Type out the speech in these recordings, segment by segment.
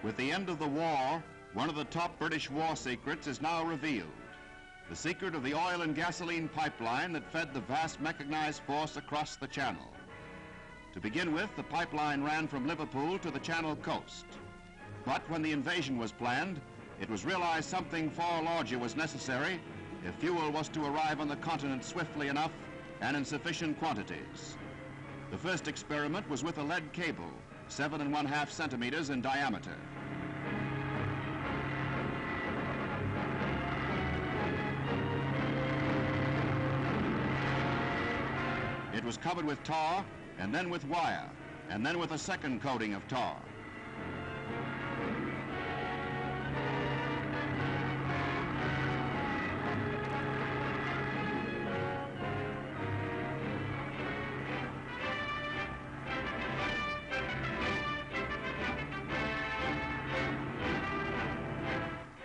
With the end of the war, one of the top British war secrets is now revealed. The secret of the oil and gasoline pipeline that fed the vast mechanized force across the Channel. To begin with, the pipeline ran from Liverpool to the Channel coast. But when the invasion was planned, it was realized something far larger was necessary if fuel was to arrive on the continent swiftly enough and in sufficient quantities. The first experiment was with a lead cable, 7 1/2 centimeters in diameter. It was covered with tar, and then with wire, and then with a second coating of tar.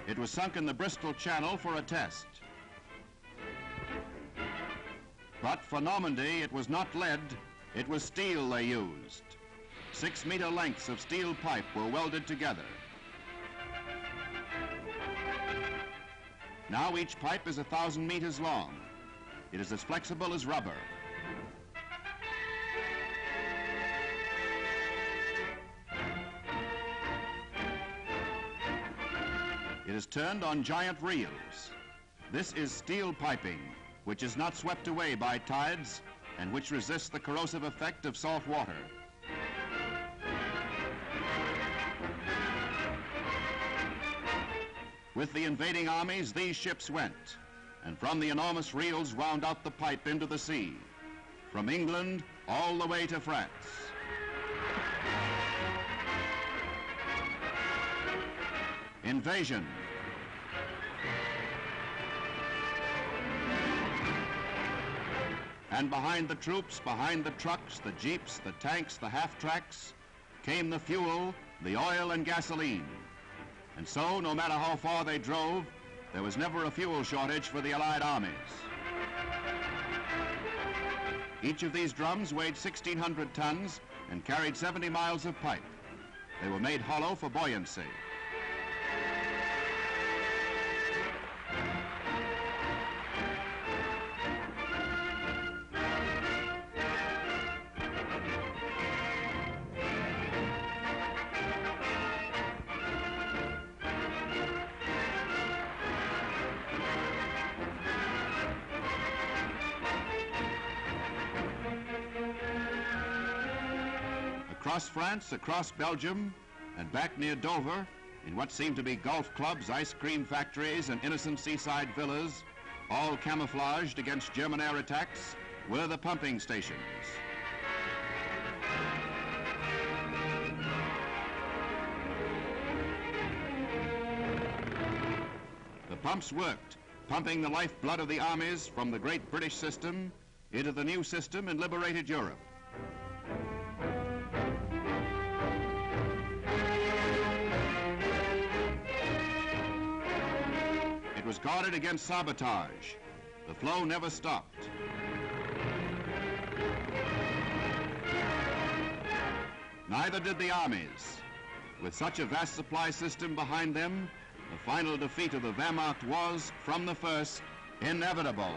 It was sunk in the Bristol Channel for a test. But for Normandy, it was not lead, it was steel they used. 6-meter lengths of steel pipe were welded together. Now each pipe is 1,000 meters long. It is as flexible as rubber. It is turned on giant reels. This is steel piping, which is not swept away by tides and which resists the corrosive effect of salt water. With the invading armies, these ships went, and from the enormous reels wound out the pipe into the sea, from England all the way to France. Invasion. And behind the troops, behind the trucks, the jeeps, the tanks, the half-tracks, came the fuel, the oil and gasoline. And so, no matter how far they drove, there was never a fuel shortage for the Allied armies. Each of these drums weighed 1,600 tons and carried 70 miles of pipe. They were made hollow for buoyancy. Across France, across Belgium, and back near Dover, in what seemed to be golf clubs, ice cream factories, and innocent seaside villas, all camouflaged against German air attacks, were the pumping stations. The pumps worked, pumping the lifeblood of the armies from the great British system into the new system in liberated Europe. It was guarded against sabotage. The flow never stopped. Neither did the armies. With such a vast supply system behind them, the final defeat of the Wehrmacht was, from the first, inevitable.